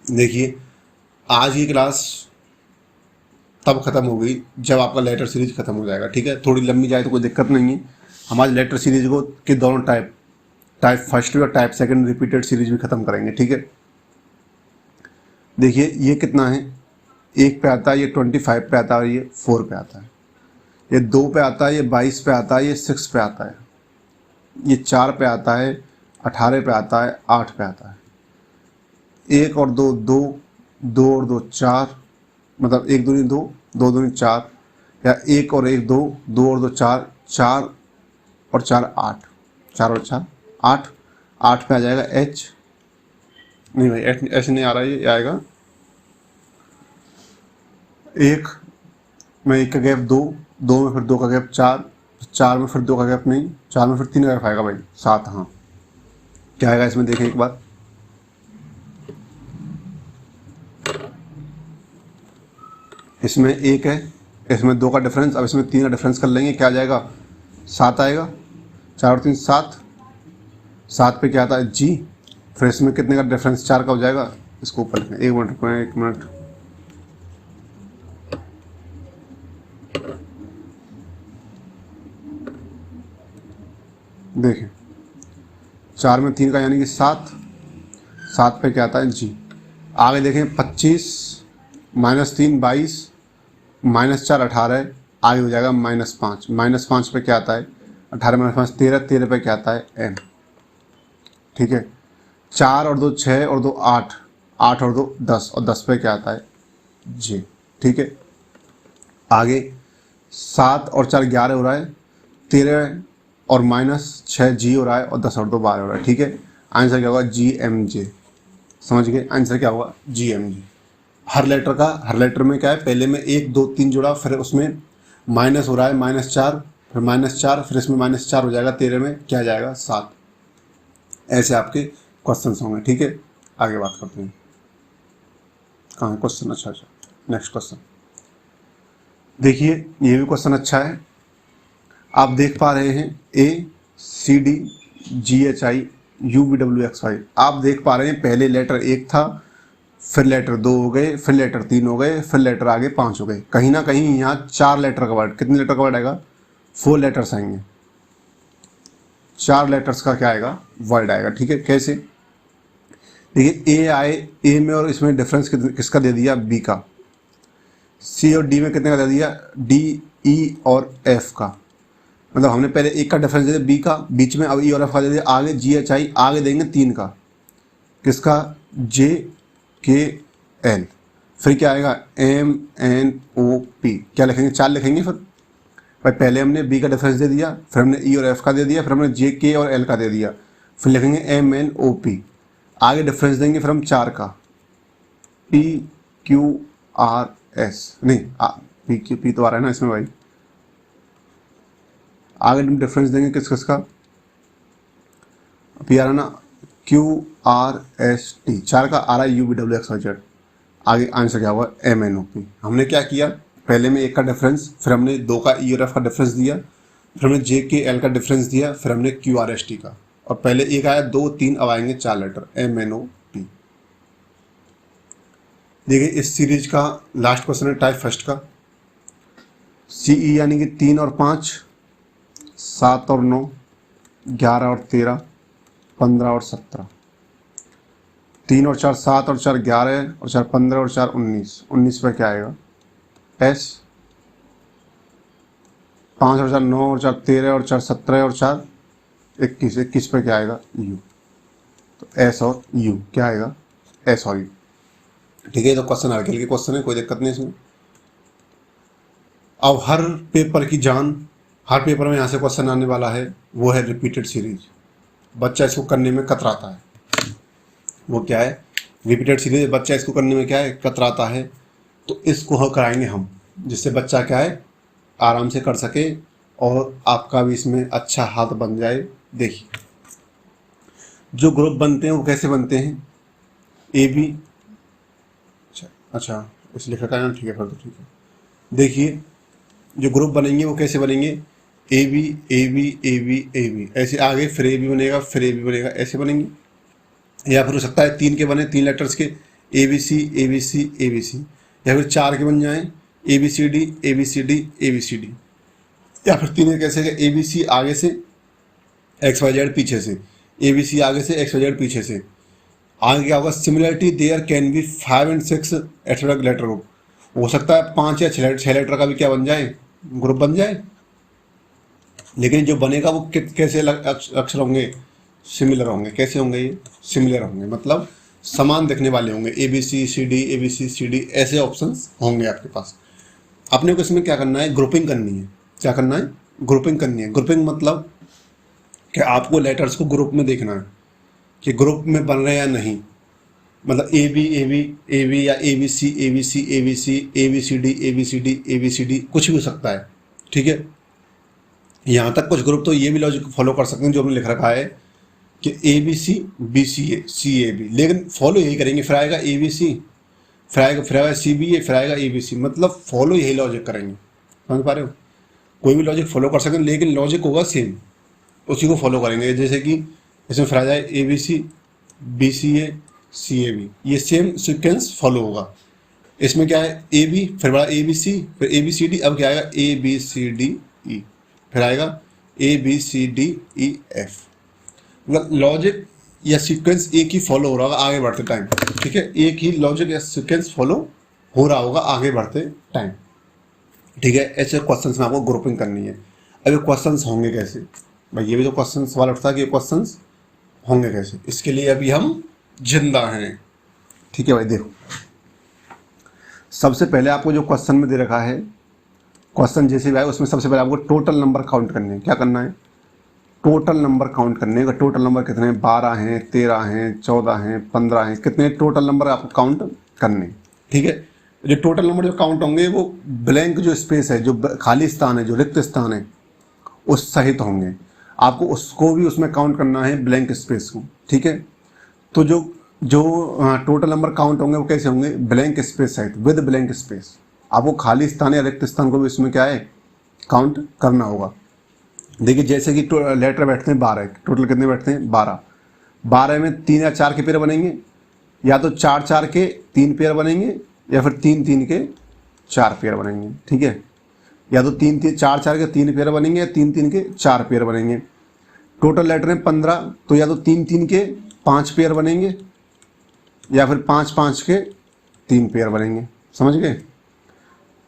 देखिए, आज की क्लास तब खत्म हो गई जब आपका लेटर सीरीज खत्म हो जाएगा। ठीक है, थोड़ी लंबी जाए तो कोई दिक्कत नहीं है। हमारी लेटर सीरीज को के दोनों टाइप फर्स्ट और टाइप सेकंड रिपीटेड सीरीज भी खत्म करेंगे। ठीक है, देखिए ये कितना है? 1 पे आता है, ये 25 पे आता है और ये 4 पे आता है, ये 2 पे आता है, ये 22 पे आता है, ये 6 पे आता है, ये 4 पे आता है, 18 पे आता है, 8 पे आता है। 1 और 2 2, 2 और 2 4, मतलब 1 दूनी 2, 2 दूनी 4, या 1 और 1 2, 2 और 2 4, 4 और 4 8, 4 और 4 8, 8 पे आ जाएगा H, नहीं भाई ऐसे नहीं आ रहा, ये आएगा 1 में 1 का गैप 2, 2 में फिर 2 का गैप 4, 4 में फिर 2 का गैप नहीं, 4 में फिर 3 का गैप आएगा भाई 7। हाँ क्या आएगा इसमें देखें एक बार, इसमें 1 है, इसमें 2 का डिफरेंस, अब इसमें 3 का डिफरेंस कर लेंगे, क्या आ जाएगा 7 आएगा, 4 और 3 7, 7 पे क्या आता है G, फिर इसमें कितने का डिफरेंस 4 का हो जाएगा, इसको ऊपर लिखें, 1 मिनट रुको, 1 मिनट, देखें 4 में 3 का यानी कि 7, 7 पे क्या आता है G। आगे देखें 25 -3 22, -4 18, आगे हो जाएगा -5, -5 पे क्या आता है 18 -5 13, 13 पे क्या आता है M। ठीक है, 4 और 2 6 और 2 8, 8 और 2 10, और 10 पे क्या आता है J। ठीक है, आगे 7 और 4 11 हो रहा है, 13 और -6 G हो रहा है, और 10 और 2 12 हो रहा है। ठीक है, आंसर क्या होगा GMJ। समझ गए, आंसर क्या होगा GMJ। हर लेटर में क्या है, पहले में 1 2 3 जोड़ा, फिर उसमें माइनस हो रहा है -4, फिर -4, फिर इसमें -4 हो जाएगा, 13 में क्या जाएगा 7। ऐसे आपके क्वेश्चंस होंगे। ठीक है, आगे बात करते हैं। कहाँ है क्वेश्चन, अच्छा नेक्स्ट क्वेश्चन देखिए, ये भी क्वेश्चन अच्छा है। आप देख पा रहे हैं ACDGHIUVWXY, आप देख पा रहे हैं पहले लेटर 1 था, फिर लेटर 2 हो गए, फिर लेटर 3 हो गए, फिर लेटर आगे 5 हो गए। कहीं ना कहीं यहाँ 4 लेटर का वर्ड, कितने लेटर का वर्ड आएगा 4 लेटर्स आएंगे, 4 लेटर्स का क्या आएगा वर्ड आएगा। ठीक है, कैसे देखिए, A में और इसमें डिफरेंस किसका दे दिया B का, C और D में कितने का दे दिया D E और F का, मतलब हमने पहले 1 का डिफरेंस दे दिया B का, बीच में अब E और F का दे दिया, आगे GHI, आगे देंगे 3 का, किसका JKL, फिर क्या आएगा MNOP, क्या लिखेंगे 4 लिखेंगे। फिर भाई पहले हमने B का डिफरेंस दे दिया, फिर हमने E और F का दे दिया, फिर हमने JK और L का दे दिया, फिर लिखेंगे MNOP, आगे डिफरेंस देंगे फिर हम 4 का PQRS, नहीं P तो आ रहा है ना इसमें भाई, आगे डिफरेंस देंगे किस किस का, P आ रहा ना QRST, 4 का आ रहा है UVWXYZ, आगे आंसर क्या होगा MNOP। हमने क्या किया, पहले में 1 का डिफरेंस, फिर हमने 2 का E और F का डिफरेंस दिया, फिर हमने JKL का डिफरेंस दिया, फिर हमने QRST का, और पहले 1 आया 2 3, अब आएंगे 4 लेटर MNOP। देखिए इस सीरीज का लास्ट क्वेश्चन है टाइप फर्स्ट का, CE यानी कि 3 और 5, 7 और 9, 11 और 13, 15 और 17, 3 और 4 7 और 4 11 और 4 15 और 4 19, 19 पे क्या आएगा S, 5 और 4 9 और 4 13 और 4 17 और 4 21, 21 पे क्या आएगा U। तो S और U क्या आएगा S और U। ठीक है, तो क्वेश्चन आर्किल के क्वेश्चन है, कोई दिक्कत नहीं इसमें। अब हर पेपर की जान, हर पेपर में यहाँ से क्वेश्चन आने वाला है, वो है रिपीटेड सीरीज। बच्चा इसको करने में कतराता है, वो क्या है रिपीटेड सीरीज, बच्चा इसको करने में क्या है कतराता है, तो इसको कराएंगे हम, जिससे बच्चा क्या है आराम से कर सके और आपका भी इसमें अच्छा हाथ बन जाए। देखिए जो ग्रुप बनते हैं वो कैसे बनते हैं, AB, अच्छा इस लिखा का ठीक है, फिर तो ठीक है। देखिए जो ग्रुप बनेंगे वो कैसे बनेंगे, AB AB AB AB, ऐसे आगे फिर AB बनेगा, फिर AB बनेगा, ऐसे बनेंगे। या फिर हो सकता है 3 के बने, 3 लेटर्स के ABC ABC ABC, या फिर 4 के बन जाएं ABCD ABCD ABCD, या फिर 3 कैसे ABC आगे से XYZ पीछे से, ABC आगे से XYZ पीछे से। आगे क्या होगा similarity there can be 5 and 6 etcetera letter group, हो सकता है 5 या 6 लेटर का भी क्या बन जाए ग्रुप बन जाए, लेकिन जो बनेगा वो कैसे अक्षर होंगे सिमिलर होंगे। कैसे होंगे ये सिमिलर होंगे, मतलब समान दिखने वाले होंगे, ABCD ABCD ऐसे ऑप्शंस होंगे आपके पास। अपने को इसमें क्या करना है, ग्रुपिंग करनी है। क्या करना है, ग्रुपिंग करनी है। ग्रुपिंग मतलब कि आपको लेटर्स को ग्रुप में देखना है कि ग्रुप में बन रहे हैं या नहीं। मतलब ए बी या A B C A B C D कुछ भी हो सकता है, ठीक है। यहाँ तक कुछ ग्रुप तो ये भी लॉजिक फॉलो कर सकते हैं जो हमने लिख रखा है कि A B C A B, लेकिन फॉलो यही करेंगे। फिर आएगा ए बी सी, फिर आएगा सी बी ए, फिर आएगा ए बी सी, मतलब फॉलो यही लॉजिक करेंगे। समझ पा रहे हो, कोई भी लॉजिक फॉलो कर सकते हैं लेकिन लॉजिक होगा सेम, उसी को फॉलो करेंगे। जैसे कि इसमें फिर आ जाए A B C A B, ये सेम सीक्वेंस फॉलो होगा। इसमें क्या है, ए बी, फिर बड़ा ए बी सी, फिर ए बी सी डी, अब क्या आएगा A B C D E, फिर आएगा A B C D E F. मतलब लॉजिक या सीक्वेंस एक ही फॉलो हो रहा होगा आगे बढ़ते टाइम, ठीक है। एक ही लॉजिक या सीक्वेंस फॉलो हो रहा होगा आगे बढ़ते टाइम, ठीक है। ऐसे क्वेश्चंस में आपको ग्रुपिंग करनी है। अब ये क्वेश्चंस होंगे कैसे भाई, ये भी तो क्वेश्चन सवाल उठता है कि ये क्वेश्चंस होंगे कैसे। इसके लिए अभी हम जिंदा हैं, ठीक है भाई। देखो, सबसे पहले आपको जो क्वेश्चन में दे रखा है, क्वेश्चन जैसे भी आए उसमें सबसे पहले आपको टोटल नंबर काउंट करने हैं। क्या करना है, टोटल नंबर काउंट करने हैं। टोटल नंबर कितने हैं, 12 हैं, 13 हैं, 14 हैं, 15 हैं, कितने टोटल नंबर आपको काउंट करने, ठीक है। जो टोटल नंबर जो काउंट होंगे वो ब्लैंक जो स्पेस है, जो खाली स्थान है, जो रिक्त स्थान है उस सहित होंगे। आपको उसको भी उसमें काउंट करना है, ब्लैंक स्पेस को, ठीक है। तो जो जो टोटल नंबर काउंट होंगे वो कैसे होंगे, ब्लैंक स्पेस सहित, विद ब्लैंक स्पेस। आपको खाली स्थान या रिक्त स्थान को भी इसमें क्या है, काउंट करना होगा। देखिए जैसे कि लेटर बैठते हैं 12, टोटल कितने बैठते हैं 12। 12 में 3 या 4 के पेयर बनेंगे, या तो 4 के 3 पेयर बनेंगे, या फिर 3 के 4 पेयर बनेंगे, ठीक है। या तो 4 के 3 पेयर बनेंगे, या 3 के 4 पेयर बनेंगे। टोटल लेटर हैं 15, तो या तो 3 के 5 पेयर बनेंगे, या फिर 5 के 3 पेयर बनेंगे। समझ गए।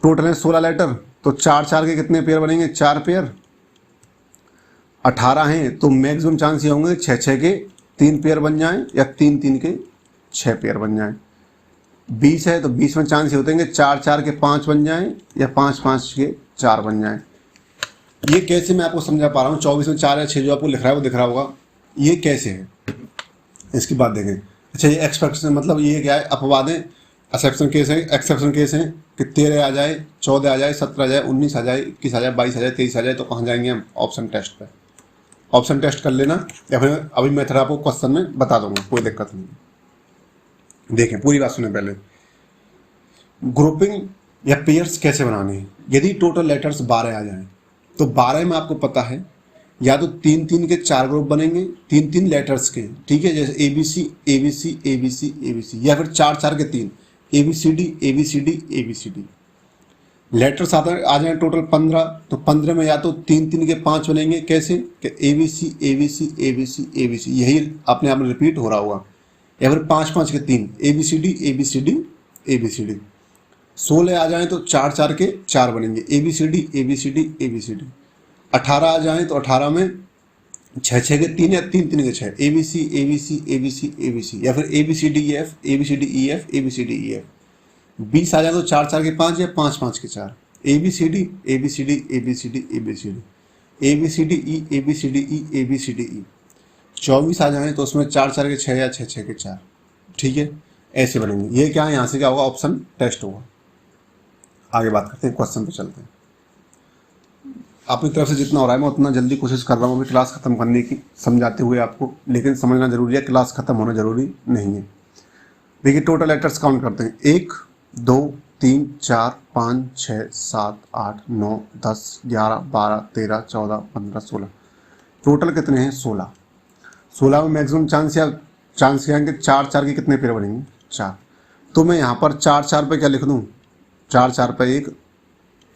टोटल है 16 लेटर, तो 4 के कितने पेयर बनेंगे, 4 पेयर। 18 हैं तो मैक्सिमम चांस ये होंगे 6 के 3 पेयर बन जाएं, या 3 के 6 पेयर बन जाएं। 20 है तो 20 में चांस ये होते हैं 4 के 5 बन जाएं, या 5 के 4 बन जाएं। ये कैसे मैं आपको समझा पा रहा हूँ। 24 में 4 या 6 जो आपको लिख रहा है वो दिख रहा होगा, ये कैसे है इसकी बात देखें। अच्छा, ये एक्सपेक्टेशन मतलब ये क्या है, अपवाद है, एक्सेप्शन केस है। एक्सेप्शन केस है कि 13 आ जाए, 14 आ जाए, 17 आ जाए, 19 आ जाए, 21 आ जाए, 22 आ जाए, 23 आ जाए, तो कहाँ जाएंगे हम, ऑप्शन टेस्ट पे। ऑप्शन टेस्ट कर लेना, या फिर अभी मेथड आपको क्वेश्चन में बता दूंगा, कोई दिक्कत नहीं। देखें पूरी बात सुने पहले। ग्रुपिंग या पेयर्स कैसे बनाने हैं। यदि टोटल लेटर्स 12 आ जाएं तो 12 में आपको पता है या तो 3 के 4 ग्रुप बनेंगे, 3 लेटर्स के, ठीक है। जैसे A B C A B C A B C A B C, या फिर 4 के 3 A B C D A B C D A B C D. Letters आ जाए टोटल 15, तो 15 में या तो 3 के 5 बनेंगे, कैसे कि A B C A B C A B C A B C, यही अपने आप में रिपीट हो रहा होगा। या फिर 5 के 3 A B C D A B C D A B C D. 16 आ जाएँ तो 4 के 4 बनेंगे, A B C D A B C D A B C D. 18 आ जाएँ तो 18 में 6 के 3 या 3 के 6, A B C A B C A B C A B C, या फिर A B C D E F A B C D E F A B C D E F. 20 आ जाए तो 4 के 5 या 5 के 4, A B C D A B C D A B C D A B C D A B C D E A B C D E A B C D E. 24 आ जाए तो उसमें 4 के 6 या 6 के 4, ठीक है। ऐसे बनेंगे। ये क्या है, यहाँ से क्या होगा, ऑप्शन टेस्ट होगा। आगे बात करते हैं, क्वेश्चन पे चलते हैं। अपनी तरफ से जितना हो रहा है मैं उतना जल्दी कोशिश कर रहा हूँ अभी क्लास खत्म करने की, समझाते हुए आपको, लेकिन समझना जरूरी है, क्लास खत्म होना जरूरी नहीं है। देखिए टोटल लेटर्स काउंट करते हैं, 1 2 3 4 5 6 7 8 9 10 11 12 13 14 15 16। टोटल कितने हैं, 16। 16 में मैक्सिमम चांस क्या है कि 4 के कितने पेयर बनेंगे, 4। तो मैं यहाँ पर 4 पे क्या लिख दूँ, 4 पे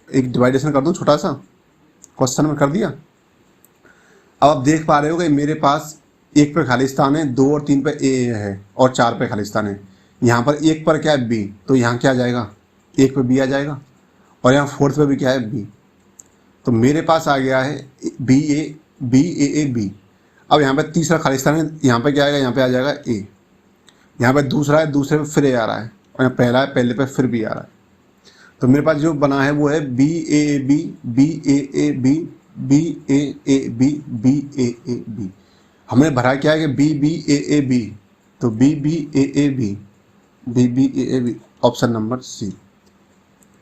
एक डिवाइडेशन कर दूँ छोटा सा, क्वेश्चन में कर दिया। अब आप देख पा रहे हो कि मेरे पास 1 पे खाली स्थान है, 2 और 3 पे ए है, और 4 पे खाली स्थान है। यहाँ पर 1 पर क्या है, बी, तो यहाँ क्या आ जाएगा, 1 पे बी आ जाएगा, और यहाँ 4th पे भी क्या है, बी। तो मेरे पास आ गया है बी ए बी। अब यहाँ पे तीसरा खाली स्थान है, यहाँ पे क्या आएगा, यहाँ पे आ जाएगा ए। यहाँ पे दूसरा है, दूसरे पे फिर ए आ रहा है, और यहाँ पहला है, पहले पे फिर बी आ रहा है। तो मेरे पास जो बना है वो है B A A B, B A A B, B A A B, B A A B. हमने भरा क्या है कि B B A A B, तो B B A A B, B B A A B, option number C.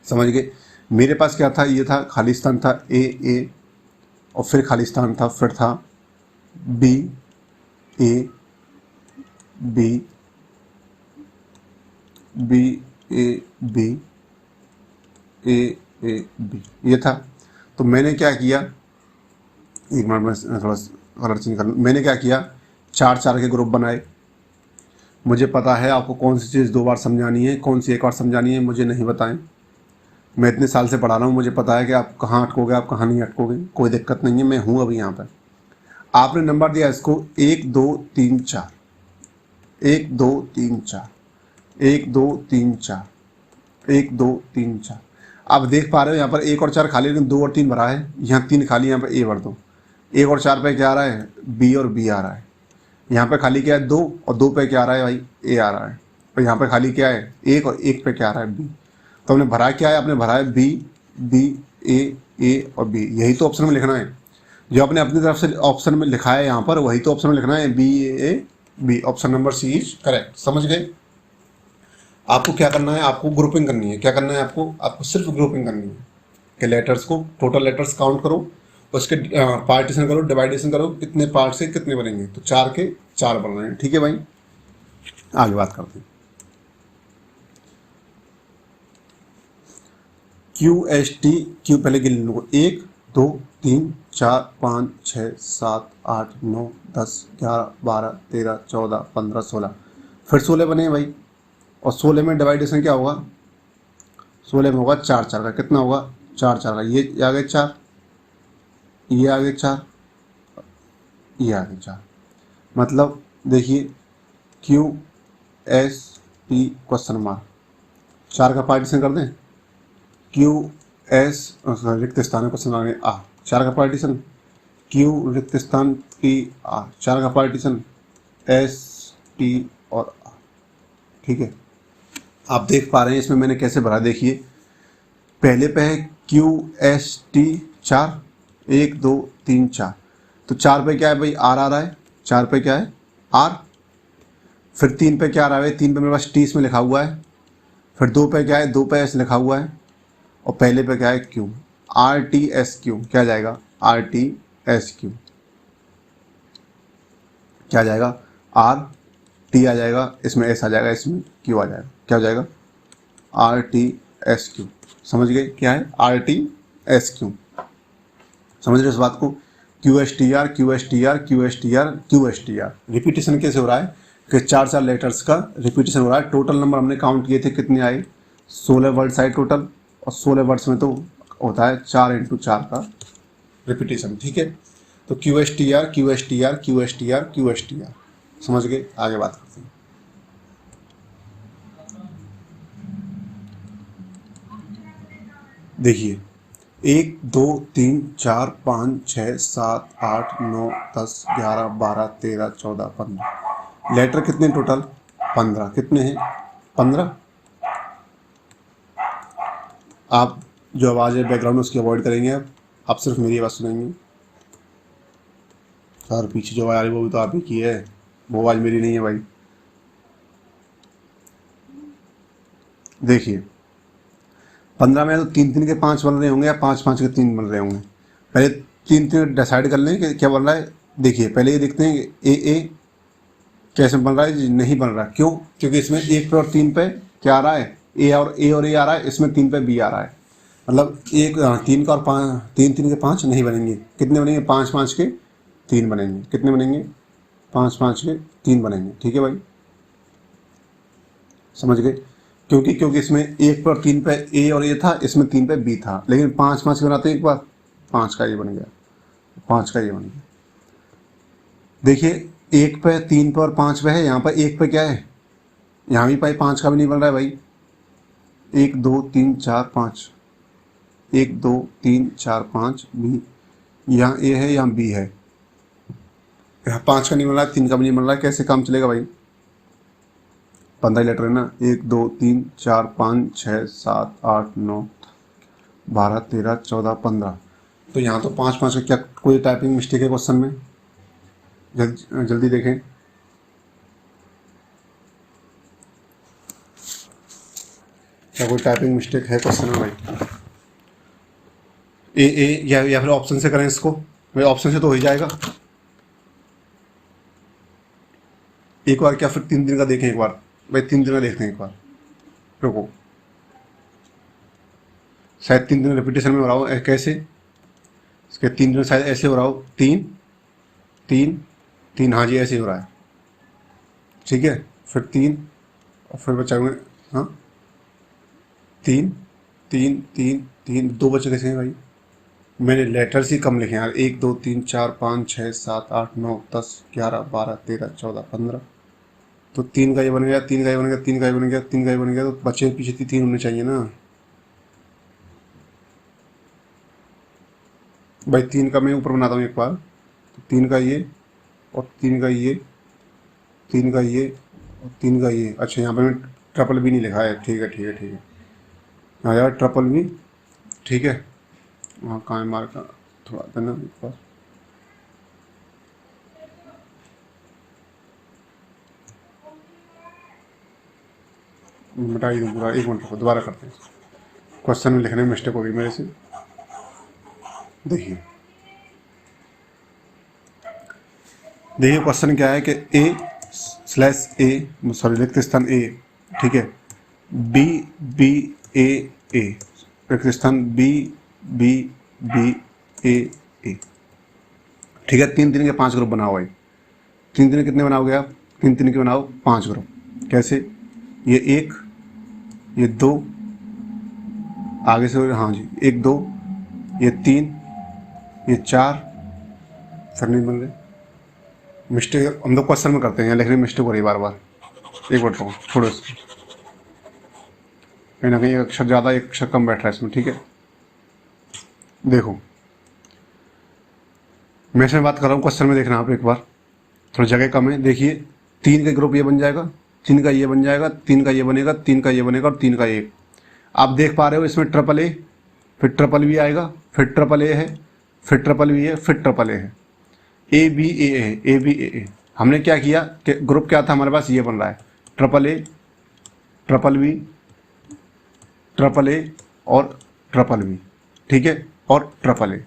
समझ गए। मेरे पास क्या था, ये था खालिस्तान था ए ए, और फिर खालिस्तान था, फिर था B A B, B A B, A A B, ये था। तो मैंने क्या किया, एक मिनट में थोड़ा कलर चेंज कर, मैंने क्या किया, 4-4 के ग्रुप बनाए। मुझे पता है आपको कौन सी चीज़ 2 बार समझानी है, कौन सी 1 बार समझानी है, मुझे नहीं बताएं। मैं इतने साल से पढ़ा रहा हूँ, मुझे पता है कि आप कहाँ अटकोगे, आप कहाँ नहीं अटकोगे, कोई दिक्कत नहीं है, मैं हूँ अभी यहाँ पर। आपने नंबर दिया इसको 1 2 3 4, 1 2 3 4, 1 2 3 4, 1 2 3 4। आप देख पा रहे हो यहाँ पर 1 और 4 खाली, लेकिन 2 और 3 भरा है, यहाँ 3 खाली, यहाँ पर ए भर दो। 1 और 4 पे क्या आ रहा है, बी और बी आ रहा है। यहाँ पे खाली क्या है 2, और 2 पे क्या आ रहा है भाई, ए आ रहा है। और यहाँ पे खाली क्या है 1, और 1 पे क्या आ रहा है, बी। तो हमने भरा क्या है, आपने भरा है बी बी ए और बी। यही तो ऑप्शन में लिखना है, जो आपने अपनी तरफ से ऑप्शन में लिखा है यहाँ पर, वही तो ऑप्शन में लिखना है, B A B. Option number C is correct. समझ गए। आपको क्या करना है, आपको ग्रुपिंग करनी है। क्या करना है आपको सिर्फ ग्रुपिंग करनी है कि लेटर्स को, टोटल लेटर्स काउंट करो, उसके पार्टीशन करो, डिवाइडेशन करो, कितने पार्ट से कितने बनेंगे, तो 4 के 4 बन रहे हैं। ठीक है भाई, आगे बात करते हैं। क्यू एस टी, क्यू पहले गिन लो, 1 2 3 4 5 6 7 8 9 10 11 12 13 14 15 16, फिर 16 बने हैं भाई। और 16 में डिवाइडेशन क्या होगा, 16 में होगा 4-4 का, कितना होगा 4-4 का, ये आ गए 4, ये आ गए 4, ये आ गए 4। मतलब देखिए Q S T question mark, 4 का पार्टीशन कर दें, क्यू एस रिक्त स्थान में क्वेश्चन मार्क आ, 4 का पार्टीशन, क्यू रिक्त स्थान पी आ, 4 का पार्टीशन एस टी और आ। ठीक है, आप देख पा रहे हैं इसमें मैंने कैसे भरा, देखिए पहले पे है क्यू एस टी 4, 1 2 3 4, तो 4 पे क्या है भाई, आर आ रहा है, 4 पे क्या है आर। फिर 3 पे क्या आ रहा है, 3 पे मेरे पास टी इसमें लिखा हुआ है। फिर 2 पे क्या है, 2 पे एस लिखा हुआ है, और पहले पे क्या है Q, R T S Q. क्या जाएगा, आर टी एस क्यू, क्या जाएगा, आर टी आ जाएगा, इसमें एस आ जाएगा, इसमें क्यू आ जाएगा, क्या हो जाएगा आर टी एस क्यू। समझ गए क्या है आर टी एस क्यू, समझ रहे इस बात को। Q S T R, Q S T R, Q S T R, Q S T R. Repetition कैसे हो रहा है कि 4-4 लेटर्स का रिपीटेशन हो रहा है। टोटल नंबर हमने काउंट किए थे, कितने आए, 16 वर्ड्स आए टोटल, और 16 वर्ड्स में तो होता है 4 × 4 का रिपीटेशन। ठीक है, तो Q S T R, Q S T R, Q S T R, Q S T R. समझ गए, आगे बात करते हैं। देखिए 1 2 3 4 5 6 7 8 9 10 11 12 13 14 15, लेटर कितने टोटल 15, कितने हैं 15। आप जो आवाज़ है बैकग्राउंड उसकी अवॉइड करेंगे, आप सिर्फ मेरी आवाज़ सुनेंगे। सर पीछे जो आवाज़ आ रही है वो भी तो आप ही की है, वो आवाज़ मेरी नहीं है भाई। देखिए 15 में तो 3-3 के 5 बन रहे होंगे, या 5-5 के 3 बन रहे होंगे। पहले 3-3 डिसाइड कर लें कि क्या बन रहा है। देखिए पहले ये देखते हैं कि ए कैसे बन रहा है, नहीं बन रहा। क्यों, क्योंकि इसमें 1 पे और 3 पे क्या आ रहा है, ए और ए आ रहा है, इसमें 3 पे बी आ रहा है। मतलब 3 का और 3-3 के 5 नहीं बनेंगे। कितने बनेंगे, 5-5 के 3 बनेंगे। कितने बनेंगे, 5-5 के 3 बनेंगे। ठीक है भाई, समझ गए। क्योंकि इसमें 1 पर 3 पे ए और ए था, इसमें 3 पे बी था, लेकिन 5-5 बनाते एक बार, 5 का ये बन गया, 5 का ये बन गया। देखिए 1 पे 3 पे और 5 पे है, यहाँ पर 1 पे क्या है, यहाँ भी भाई 5 का भी नहीं बन रहा है भाई। 1 2 3 4 5, 1 2 3 4 5 बी, यहाँ ए है यहाँ बी है, यहाँ 5 का नहीं बन रहा है, 3 का भी नहीं बन रहा है। कैसे काम चलेगा भाई, 15 लेटर है ना, 1 2 3 4 5 6 7 8 9 12 13 14 15। तो यहाँ तो 5 5 का क्या कोई टाइपिंग मिस्टेक है क्वेश्चन में? जल्दी देखें। क्या कोई टाइपिंग मिस्टेक है क्वेश्चन में भाई? ए या फिर ऑप्शन से करें इसको भाई, ऑप्शन से तो हो ही जाएगा। एक बार क्या फिर 3 दिन का देखें एक बार भाई, 3 दिन का देखते हैं एक बार, रुको। शायद 3 दिन रिपीटेशन में हो रहा हो, कैसे इसके 3 दिन शायद ऐसे हो रहा हो, 3 3 3, हाँ जी ऐसे ही हो रहा है। ठीक है, फिर 3 और फिर बचा हुए, हाँ 3 3 3 3, 2 बचे कैसे हैं भाई? मैंने लेटर्स ही कम लिखे हैं यार। 1 2 3 4 5 6 7 8 9 10 11 12 13 14 15। तो 3 का ये बन गया, 3 का ये बन गया, 3 का ये बन गया, 3 का ये बन गया, तो बचे पीछे 3 होने चाहिए ना भाई। 3 का मैं ऊपर बनाता हूँ एक बार, तो 3 का ये और 3 का ये, 3 का ये और 3 का ये। अच्छा यहाँ पे मैं ट्रिपल भी नहीं लिखा है, ठीक है ठीक है ठीक है। हाँ यार ट्रिपल भी, ठीक है। वहाँ कहाँ है मार्क, थोड़ा देना एक बार। मिटा ही दूँ पूरा, 1 मिनट को दोबारा करते हैं। क्वेश्चन में लिखने में मिस्टेक हो गई मेरे से। देखिए देखिए क्वेश्चन क्या है कि A/A, सॉरी रिक्त स्थान A, ठीक है, B रिक्त स्थान B A, ठीक है। 3 3 के 5 ग्रुप बनाओ भाई। 3 3 कितने बनाओगे आप? 3 3 के बनाओ 5 ग्रुप। कैसे? ये 1, ये 2, आगे से, हाँ जी 1 2, ये 3, ये 4, फिर नहीं बन रहे। मिस्टेक हम लोग क्वेश्चन में करते हैं, यहाँ लिखने में मिस्टेक हो रही है बार बार। एक मिनट को छोड़ो इसको, कहीं ना कहीं एक अक्षर ज़्यादा एक अक्षर कम बैठ रहा है इसमें, ठीक है। देखो मैं इसमें बात कर रहा हूँ, क्वेश्चन में देखना आप एक बार, थोड़ी जगह कम है। देखिए 3 का ग्रुप ये बन जाएगा, 3 का ये बन जाएगा, 3 का ये बनेगा, 3 का ये बनेगा और 3 का ये। आप देख पा रहे हो इसमें ट्रिपल ए, फिर ट्रिपल बी आएगा, फिर ट्रिपल ए है, फिर ट्रिपल बी है, फिर ट्रिपल ए है, ए बी ए है, ए बी ए। हमने क्या किया कि ग्रुप क्या था हमारे पास, ये बन रहा है triple A, triple B, triple A और ट्रिपल बी, ठीक है, और ट्रिपल ए।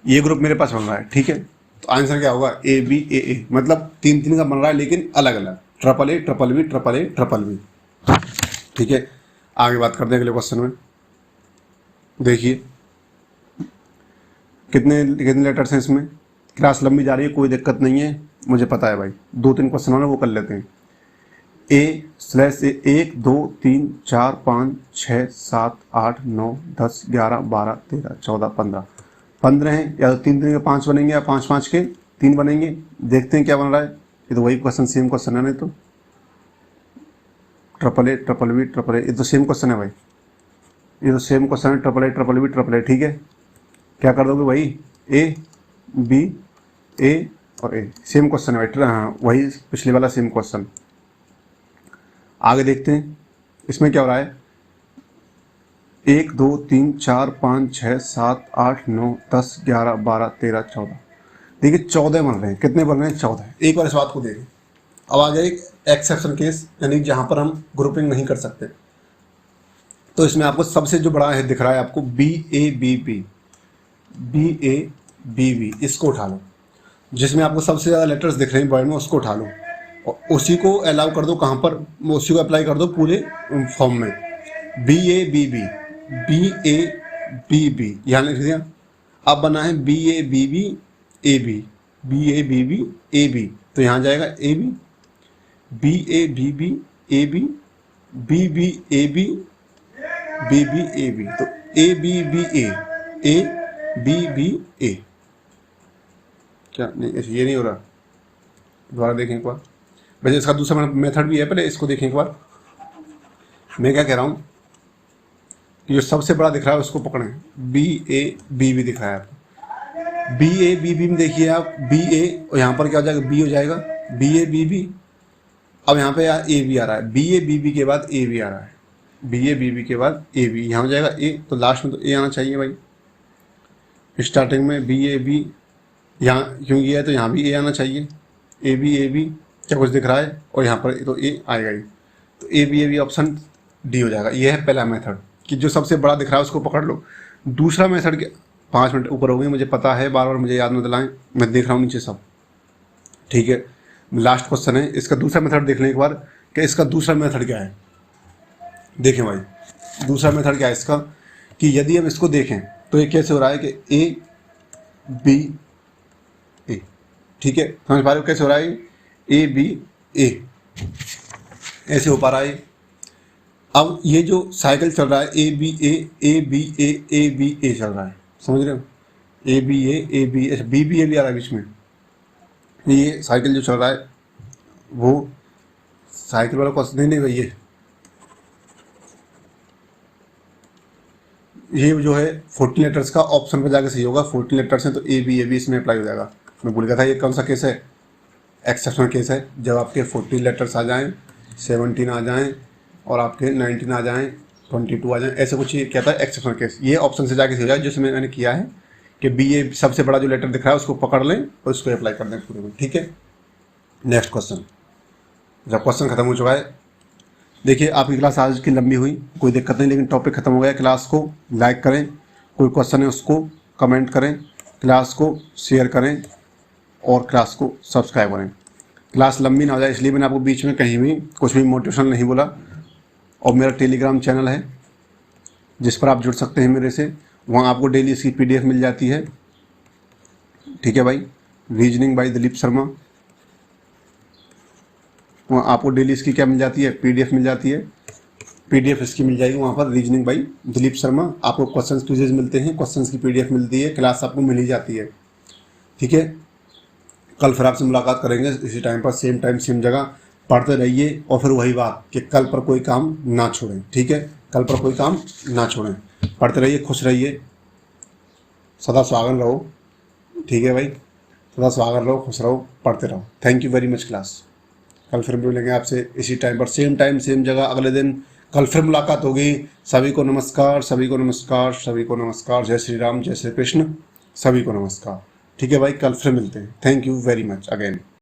ये ग्रुप मेरे पास बन रहा है, ठीक है। तो आंसर क्या होगा? ए बी ए, मतलब 3 3 का बन रहा है लेकिन अलग अलग, triple A triple B triple A triple B, ठीक है। आगे बात करते हैं अगले क्वेश्चन में। देखिए कितने कितने लेटर्स हैं इसमें। क्लास लंबी जा रही है, कोई दिक्कत नहीं है, मुझे पता है भाई। 2 3 क्वेश्चन होना वो कर लेते हैं। A/A 1 2 3 4 5 6 7 8 9 10 11 12 13 14 15 15 हैं। या तो 3 3 के 5 बनेंगे या 5 5 के 3 बनेंगे। देखते हैं क्या बन रहा है। ये तो वही क्वेश्चन, सेम क्वेश्चन है। नहीं तो triple A triple B triple A, ये तो सेम क्वेश्चन है भाई, ये तो सेम क्वेश्चन है। Triple A triple B triple A, ठीक है। क्या कर दोगे भाई? ए बी ए और ए, सेम क्वेश्चन है भाई। हाँ वही पिछले वाला सेम क्वेश्चन। आगे देखते हैं इसमें क्या हो रहा है। 1 2 3 4 5 6 7 8 9 10 11 12 13 14। देखिए 14 बन रहे हैं। कितने बन रहे हैं? 14। एक बार इस बात को देखें। अब आ गया एक एक्सेप्शन केस, यानी जहाँ पर हम ग्रुपिंग नहीं कर सकते। तो इसमें आपको सबसे जो बड़ा है दिख रहा है आपको BABB, BABB, इसको उठा लो। जिसमें आपको सबसे ज़्यादा लेटर्स दिख रहे हैं वर्ड में, उसको उठा लो और उसी को अलाउ कर दो। कहाँ पर? उसी को अप्लाई कर दो पूरे फॉर्म में। BABB, BABB यहाँ लिख दिया। अब बना है BABB AB, BABB AB, तो यहाँ जाएगा AB, BABB AB, BBAB, BBAB, तो ABBA, ABBA। क्या नहीं, ये नहीं हो रहा? दोबारा देखें एक बार। वैसे इसका दूसरा मेथड भी है, पहले इसको देखें एक बार। मैं क्या कह रहा हूँ कि जो सबसे बड़ा दिख रहा है उसको पकड़ें। BABB दिख रहा है आपको। BABB में देखिए आप, BA और यहाँ पर क्या हो जाएगा? B हो जाएगा, BABB, अब यहाँ पे ए बी आ रहा है, बी ए बी बी के बाद ए बी आ रहा है, बी ए बी बी के बाद ए बी, यहाँ हो जाएगा ए, तो लास्ट में तो ए आना चाहिए भाई। स्टार्टिंग में बी ए बी, यहाँ क्योंकि ये है तो यहाँ भी ए आना चाहिए, ए बी क्या कुछ दिख रहा है, और यहाँ पर तो ए आएगा ही, तो ए बी ऑप्शन डी हो जाएगा। ये है पहला मेथड कि जो सबसे बड़ा दिख रहा है उसको पकड़ लो। दूसरा मेथड के 5 मिनट ऊपर हो गए, मुझे पता है, बार बार मुझे याद मत दिलाएं, मैं देख रहा हूँ नीचे सब, ठीक है। लास्ट क्वेश्चन है, इसका दूसरा मेथड देख लें एक बार कि इसका दूसरा मेथड क्या है। देखें भाई दूसरा मेथड क्या है इसका, कि यदि हम इसको देखें तो ये कैसे हो रहा है कि ए बी ए, ठीक है, समझ पा रहे हो कैसे हो रहा है, ए बी ए ऐसे हो पा रहा है। अब ये जो साइकिल चल रहा है A B A B A B A चल रहा है, समझ रहे हो, ए बी ए बी ऐसे बी बी ए भी आ रहा है बीच में। ये साइकिल जो चल रहा है वो साइकिल वाला क्वेश्चन नहीं भाई, ये जो है 14 लेटर्स का ऑप्शन पर जाके सही होगा। 14 लेटर्स हैं तो ए बी इसमें अप्लाई हो जाएगा। मैं भूल गया था, ये कौन सा केस है, एक्सेप्शनल केस है, जब आपके 14 लेटर्स आ जाएं, 17 आ जाएं और आपके 19 आ जाएं, 22 आ जाएं, ऐसे कुछ ये कहता है एक्सेप्शनल केस। ये ऑप्शन से जाके सही हो जाए, जिसमें मैंने किया है कि बी ए सबसे बड़ा जो लेटर दिख रहा है उसको पकड़ लें और उसको अप्लाई कर दें पूरे में, ठीक है। नेक्स्ट क्वेश्चन, जब क्वेश्चन खत्म हो चुका है, देखिए आपकी क्लास आज की लंबी हुई, कोई दिक्कत नहीं, लेकिन टॉपिक खत्म हो गया। क्लास को लाइक करें, कोई क्वेश्चन है उसको कमेंट करें, क्लास को शेयर करें और क्लास को सब्सक्राइब करें। क्लास लंबी ना हो जाए इसलिए मैंने आपको बीच में कहीं भी कुछ भी मोटिवेशनल नहीं बोला। और मेरा टेलीग्राम चैनल है जिस पर आप जुड़ सकते हैं मेरे से, वहाँ आपको डेली इसकी PDF मिल जाती है, ठीक है भाई। रीजनिंग बाय दिलीप शर्मा, वहाँ आपको डेली इसकी क्या मिल जाती है, PDF मिल जाती है, PDF इसकी मिल जाएगी वहाँ पर, रीजनिंग बाय दिलीप शर्मा। आपको क्वेश्चंस क्विजेज मिलते हैं, क्वेश्चंस की PDF मिलती है, क्लास आपको मिल ही जाती है, ठीक है। कल फिर आपसे मुलाकात करेंगे इसी टाइम पर, सेम टाइम सेम जगह। पढ़ते रहिए और फिर वही बात कि कल पर कोई काम ना छोड़ें, ठीक है, कल पर कोई काम ना छोड़ें। पढ़ते रहिए, खुश रहिए, सदा स्वागत रहो, ठीक है भाई, सदा स्वागत रहो, खुश रहो, पढ़ते रहो। Thank you very much class. कल फिर मिलेंगे आपसे इसी टाइम पर, सेम टाइम सेम जगह अगले दिन। कल फिर मुलाकात होगी। सभी को नमस्कार, सभी को नमस्कार, सभी को नमस्कार। जय श्री राम, जय श्री कृष्ण, सभी को नमस्कार, ठीक है भाई। कल फिर मिलते हैं। Thank you very much again.